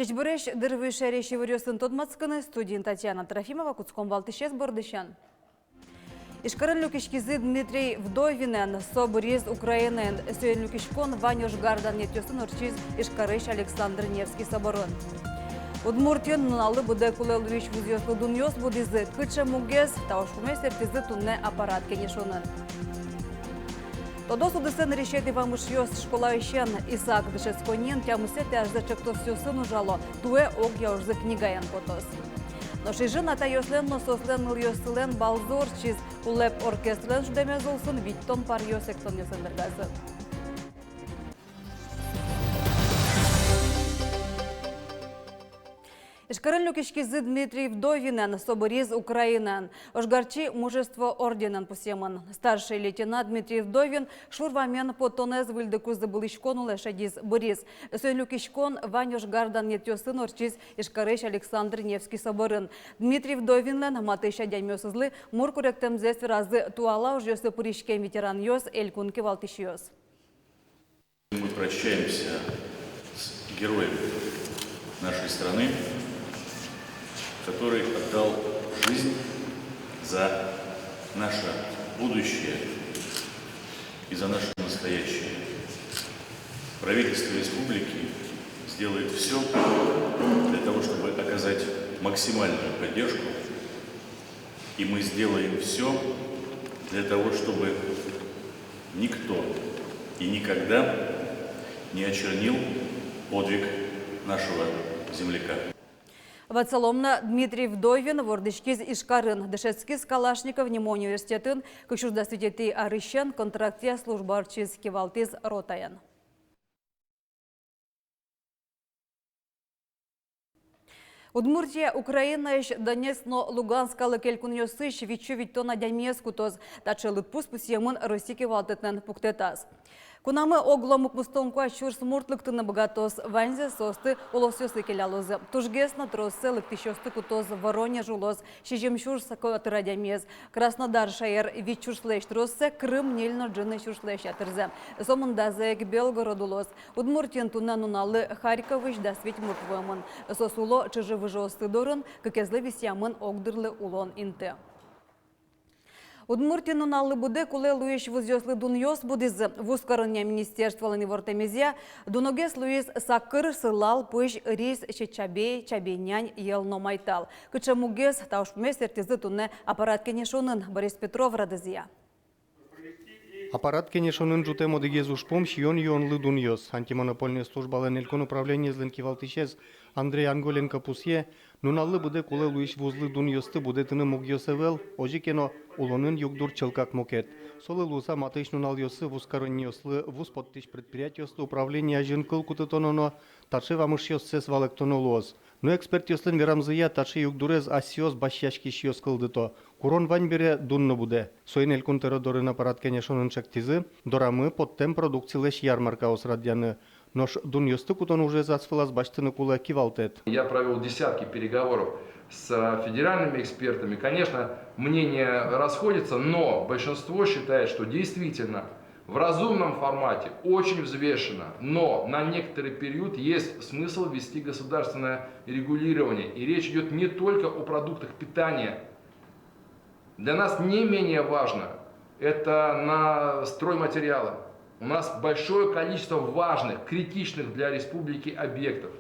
Дежбуреш дырвыше реши вырёсын тодмацканы студент Татьяна Трофимова куцком валтышес бордыщан. Ишкарын люкишкизы Дмитрий Вдовинен, соборез Украинен, сөйен люкишкон Ванюш Гардан нетёсын урчиз Ишкарыш Александр Невский соборон. Удмуртион нуналы буде кулелуич вузьёслы дуньёс будизы кыча мугез, таушкуме сертизы тунне аппарат кенешонын. Тодос удысын решети вамышьёс школа ищен Исаак Дышецконин тямусе тяжзы чектосёсын ужало, туэ ог яужзы книгаян потос. Но шижын ата йослен носослен ыльёсылен балзор чиз улеп оркестрен ждемезулсын виттон пар йосектон йосендергазы. Ишкарын люкишкизы Дмитрий Вдовинен, соборез Украинен. Ожгарчи мужество орденен пусемын. Старший лейтенант Дмитрий Вдовин шурвамен потонез выльдыкузы былышкон улешадиз борез. Сөйн люкишкон Ванюш Гардан нетёсын орчиз Ишкарыш Александр Невский соборын. Дмитрий Вдовинен матыша дямёсызлы муркуректемзес разы туала ужёсы пуришкен ветеран йос элькунки валтышьёс. Мы прощаемся с героем нашей страны, который отдал жизнь за наше будущее и за наше настоящее. Правительство республики сделает все для того, чтобы оказать максимальную поддержку, и мы сделаем все для того, чтобы никто и никогда не очернил подвиг нашего земляка. Вацаломна Дмитрий Вдовин вордышкиз Ишкарын, Дышецкиз Калашников Немо университетін күшірді студенті арыщен контракте служба арчиз кевалтиз ротаян. Удмуртия, Украина иш Донецк-но Луганскалы келькуньосыш вичу виттона дямеску тоз, тачылы пус-пусемын России кевалтетнен пуктетаз. Кунамы огломук мустонкуа чур смуртлыктыны богатос ванзе состы улосёсы келялозы. Тужгесно тросы лыктыщосты кутоз Воронеж улоз, шижемчур сакоатыра дямез. Краснодар шайер вичурслэш тросы, Крым нельно джины чурслэш ятырзе. Сомындазэк Белгород улоз. Удмуртин тунануналы Харьковыш дасвить муртвымын. Сосуло чыжывыжосты дорын, кыкезлы висямын огдырлы улон инты. Удмуртинун аллы буде, куле луиш вузьёслы дуньёс будизы. Вузкарыня министерстволыны вортемезе, дуногес луис сакыр сылал пыш рис чечабей, чабейнянь елно майтал. Кычамугес таушпме сертизы тунне аппарат кенешонын Борис Петров радызия. Аппарат кенешонын жутем одыгез ушпом шион-йонлы дуньёс. Антимонопольная служба ленелькон управление зленки валтышез Андрей Анголенко пусье, нуналлы буде куле луиш вузлы дуньёсты буде тыны мугьёсевел, ожикено улонын югдур челкак мокет. Солы луса матыш нунал йосы вузкарыньёслы вуз подтыш предприятиёслы управление жинкыл кутытононо тачы вамыш йоссес валектонолуоз. Но эксперт йослын верамзыя тачы югдурез асиоз башяшкиш йос кылдыто. Курон ваньбере дунны буде. Сойн элькун теродорын аппарат кенешонын чактизы, дорамы подтем продукциялеш ярмарка осрадьяны. Нож дуньёсты кутон уже засфылаз баштыны кула кивалтет. Я провел десятки переговоров с федеральными экспертами. Конечно, мнения расходятся, но большинство считает, что действительно в разумном формате, очень взвешенно, но на некоторый период есть смысл ввести государственное регулирование. И речь идет не только о продуктах питания. Для нас не менее важно это на стройматериалы. У нас большое количество важных, критичных для республики объектов.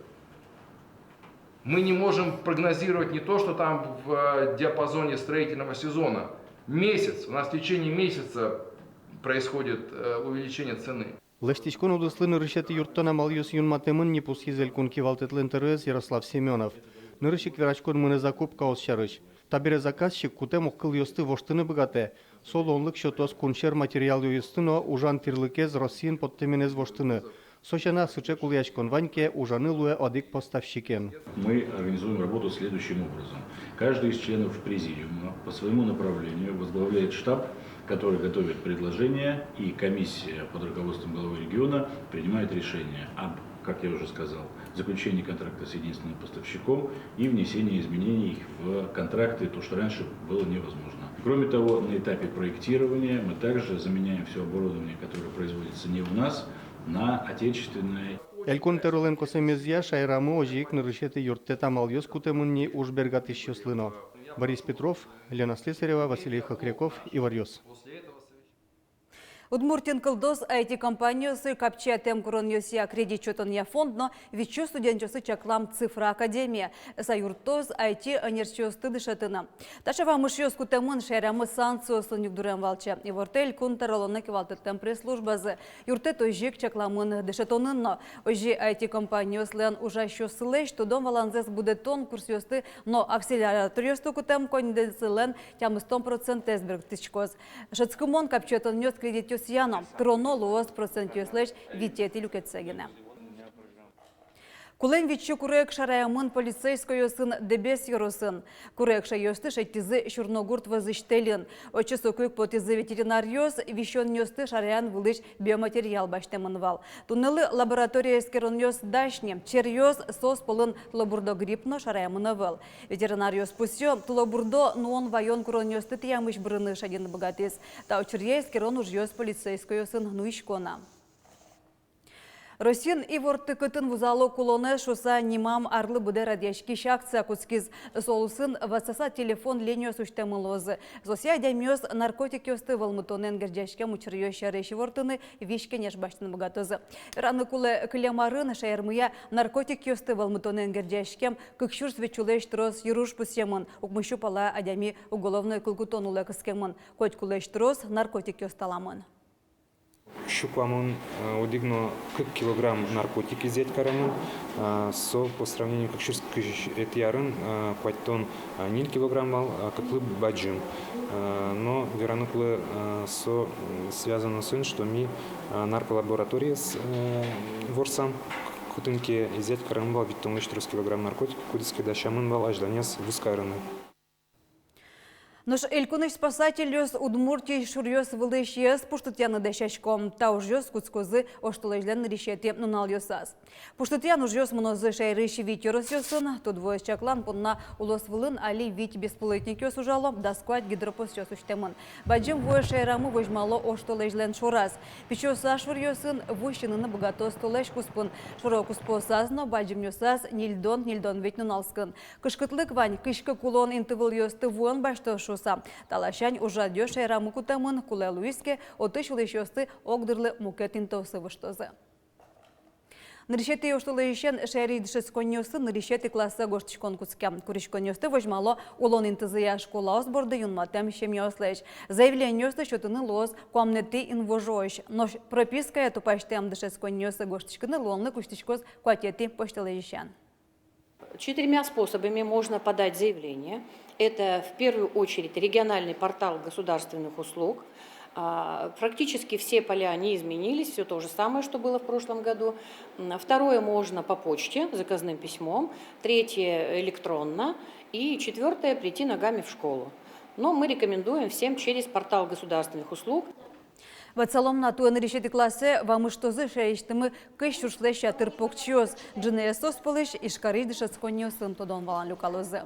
Мы не можем прогнозировать не то, что там в диапазоне строительного сезона. Месяц, у нас в течение месяца происходит увеличение цены. Лештичкон удыслын рышеты юрттона малюс юнматемын не пусхизелькун кивалтетлен ТРС Ярослав Семенов. Нырышик верачкон мыны закупка осчарыш. Табере заказчик кутем ухкыл йосты воштыны богате. Сол онлык счетос куншер материал юстыно ужан тирлыкез Россиин подтеменез воштыны. Сочана сычек ульячкон ваньке ужаны луэ одик поставщикен. Мы организуем работу следующим образом. Каждый из членов президиума по своему направлению возглавляет штаб, который готовит предложения, и комиссия под руководством главы региона принимает решение об, как я уже сказал, заключении контракта с единственным поставщиком и внесении изменений в контракты, то, что раньше было невозможно. Кроме того, на этапе проектирования мы также заменяем все оборудование, которое производится не у нас, на отечественное. Elkon Terolenko Semezia Шайрамы ожик нарышеты юртте тамал кутемунни уж бергат исчислено. Борис Петров, Лена Слесарева, Василий Хакряков, Иварьос. Удмуртин кылдос IT-компаниясы капча тем куроньося кредит чотония фондно вичу студентчосы чаклам цифра академия. Саюртоз IT-энерчиосты дышатына. Таша вамышьос кутемун шайрамы санкциосын югдурен валча. И вортель кунтаролонна кивалтыттен пресс-службазы. Юрте тожик чакламын дышатонынно. Ожи IT-компанияслен ужащосылеш, тудом валанзес будет тон курсьосты, но акселераторьосты кутем конденсилен тямыстон процент эсберг тычкоз. Шацкумон капчатоньос кредит Яно, тронолуоз процентюслеш витети люкетсегіне. Кулен вичу курек шараямын полицейскую сын дебес юрусын. Курек шайосты шайтизы шурногурт вазыштелин. Очесу кук потизы ветеринарьоз вищон нёсты шараян вылыш биоматериал баштемынвал. Туннелы лаборатория скероньоз дашнем, черьоз сос полын тлобурдо грипно шараямынавал. Ветеринарьоз пусё тлобурдо нуон вайон куроньосты тиямыш брыны шадин богатыз. Та очерье скерон ужьёз полицейскую сын нуишкона. Росин и ворты кытын вузало кулоне шуса нимам арлы буде радяшки шакция кускиз солусын васаса телефон леньо суштемылозы. Зосия дямёс наркотики осты волмутонен гердяшке мучырьё шареши вортыны вишкенеш баштын богатозы. Раны куле кылямарын шаярмыя наркотики осты волмутонен гердяшкем кыкшур свечулеш трос юруш пусемын укмышу пала адями уголовной кулгутонулы кыскемын. Хоть кулеш трос наркотики осталамын. Щукламын удигно 40 килограмм наркотики взять карамын, со по сравнению как ширский этиярын, паттон 0 килограмм мал, как лыб баджим. Но вероятно со связано с тем, что мы нарколаборатория с ворсам кутынки взять карамын бал, ведь там 4 килограмм наркотик, кудиски дашамын бал, аж донес в ускараны. Наш элькуныш спасатель Удмуртии шурьёс вылыш пуштутяны дешачком, та ужьёс куцкозы оштулежлен решете нунал ёсас. Пуштутян ужьёс мнозы шайрыши вить ёросёсын, тут двое чаклан понна улос вылын али вить бесплатник ёс ужало, доскуать гидропос ёс уштемын. Баджим вое шайрамы вожмало оштулежлен шурас. Пичёса шурьёсын вущинына богато столеш куспын. Шуро куспосазно баджим ёсас нильдон ведь нуналскын. Кышкытлык вань кышкы кулон интывыл ёсты вуан башто шуса. Талашань уже дёшай раму кутамын куле луиске отыш улещёсты огдырлы мукетин тосы выштозы. Наришети оштулышен шәри дышесконьёсы наришети классы гоштичкон куцкям. Куришконьёсты вожмало улон интызыя школа осборды юнматем шемьёслэш. Заявленьёсты шотыны лоз комнеты инвожош. Но прописка эту паштем дышесконьёсы гоштичканы лонны куштичкоз куатети пошталышен. 4 способами можно подать заявление. Это в первую очередь региональный портал государственных услуг. Практически все поля не изменились, все то же самое, что было в прошлом году. Второе можно по почте, заказным письмом. Третье электронно. И четвертое прийти ногами в школу. Но мы рекомендуем всем через портал государственных услуг. В целом на ту решети классе вам что за шештемы кыш шушлеща тырпокчёс джинесос полыш и шкари дышесконьёсын тодон валан люкалозы.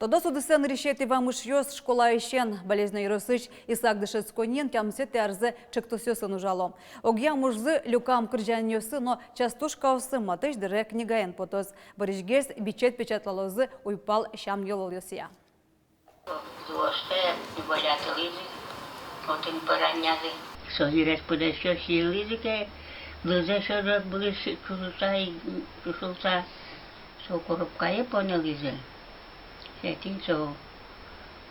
Тодо судысен решети вам шьёс школа ищен болезнь росыч Исаак дышесконьен тямсе терзе чектосёсын ужало. Огья мужзы люкам кыржаньёсы, но частушка осы матыш дыре книгаен потоз. Барышгес бичет печатлалозы уйпал шам ёлолёсия. Отын поранняли. Совірять буде що сілизики, лизе, що були чушулца, що коробкає понялизе. Тим, що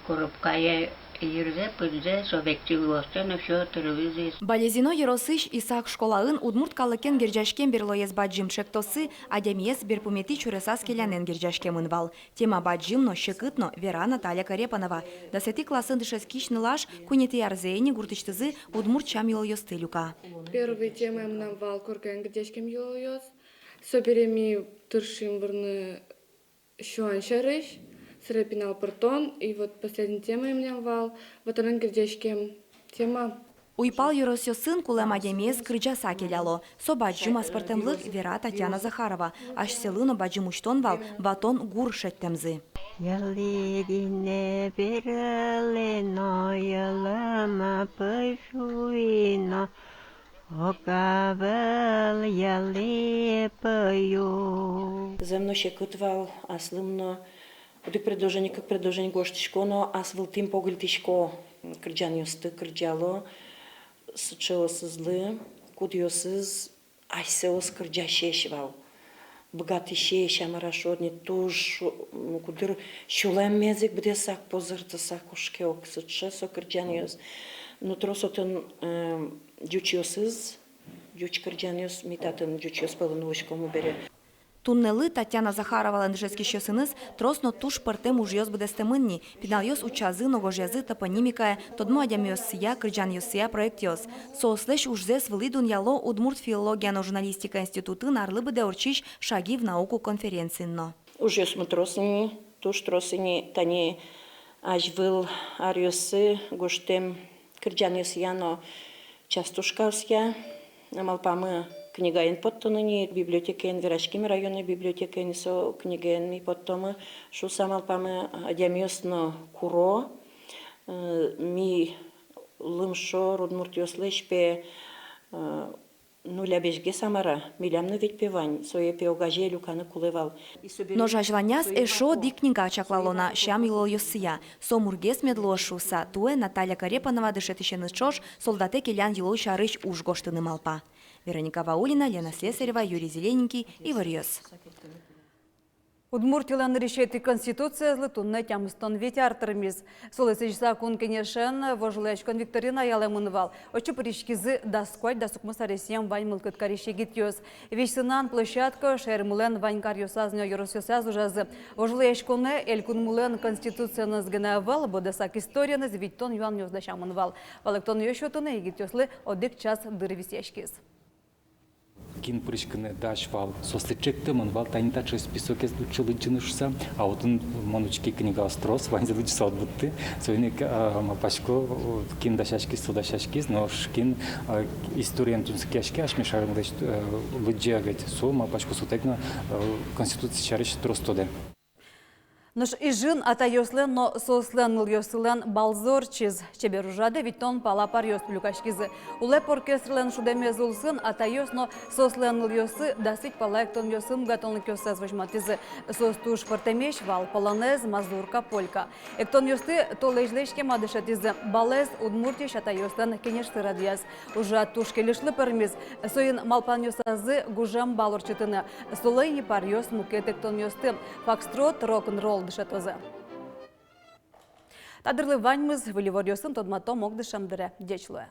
коробкає Йырзе пырзе совектил остена все телевизия. Балезино Еросыш Исаак школаын удмурт калыкен герджашкен берлоез баджим шектосы, адямиес берпумети чуресас келянен герджашкемын вал. Тема баджимно шекытно Вера Наталья Карепанова. Десяти классын дышескишны лаш кунети ярзейни гуртыштызы удмурт чам йолйосты люка. Первый тема нам вал коркен герджашкем йолйос. Собереми туршим бурны шуан шарыш. Срепинал портон, и вот последняя тема меня вал, вот он гердешкем тема. Уйпал Еросёсын кулем адемес крыджаса келяло. Со баджим аспартемлык Вера Татьяна Захарова. Аш селыно баджим уштон вал, ватон гур шеттемзы. Ялирине берелено, ялама пышуино, Окавел ялепою. За мной ще кутвал, аз лымно, уды предложение как предложение гоштишко, но аз вылтим поглядишко, кырджан юсты, кырджало, сычело сызлы, кудиосыз, айсеос кырджа шешвал. Богатый шеш, амарашодни, туж, кудыр, шулем мезик бде сак позырта сак ушкеок, сыче со кырджан юс. Но тросотын дючиосыз, дюч кырджан юс, митатын дючиос пылынушкому бере. Туннели Татьяна Захарова ленджецкий щосыныз тросно туш пыртем уж йос будестемынни, пинал йос учазы, ногожязы, топонимикая, тодмо адям йосия, кырджан йосия проект йос. Сослеш ужзес вылидун яло Удмурт филологияно журналистика институты нарлы бде орчищ шаги в науку конференцинно. Уж йос мы тросыни, туш тросыни, тани аж выл арьосы, гоштем кырджан йосияно частушкавсия, намалпамы книгаен подтоныни, библиотекен, Верашкими районной библиотекен, со книгаен ми подтомы, шу самалпамы адямиосно куро, ми лымшо, Удмуртиослешпе, нуля бежге самара, милямны ведь певань, сое пеогаже люканы кулевал. Но жажланяс эшо ди книга чаклалона, щам илол йосия. Сомургес медлошуса, туэ Наталья Карепанова дышетищены чош, солдате келян ело шарыш уж гоштыны малпа. Вероника Ваулина, Лена Слесарева, Юрий Зелененький, Иварьёс. Удмуртилан решети конституция злетунне тямстон ветяртырмиз. Солесыч закон кенешен вожлечкон Викторина ялемынвал. Очу паришкизы дасквать дасукмуса Россиям вань мылкыт каришегит йос. Вещсынан площадка шермулен вань карьосазнё yorosёсаз ужазы. Вожлечконе элькун мулен конституцияны згеневал, бодесак историяны звиттон юан йоздашамынвал. Валектон йошотуне егит йослы одик час дырвисешкиз. Кин прышканы дашвал, сослечекты манвал танита через список из лучилыджинышса, а вот он манучки книга острос, ванзелыджса отбутты, свойник мапашко кин дашашки судашашки, но шкин историям тунскяшки аж мешаем лыджагать, со мапашко сутекна конституция чарыш тростоде. Наш ижин атайослен, но сослен мыльослен балзорчиз. Чебер ужады виттон пала парьос плюкашкизы. Улеп оркестрлен шудемез улсын атайос, но сослен мыльосы дасить пала эктон йосын гатонлык йосез вожматизы. Состуш партемеш вал полонез мазурка полька. Эктон йосты толежлешке мадышатизы. Балез Удмуртиш атайослен кенешты радияз. Уже туш келешлы пермиз. Соин малпан йосазы гужам балорчытыны. Солейни парьос мукет эктон йосты. Фокстрот, рок-н-ролл дышатозы. Тадырлы ваньмыз, вылеворьосын тодмато мог дышамдыре дечлуя.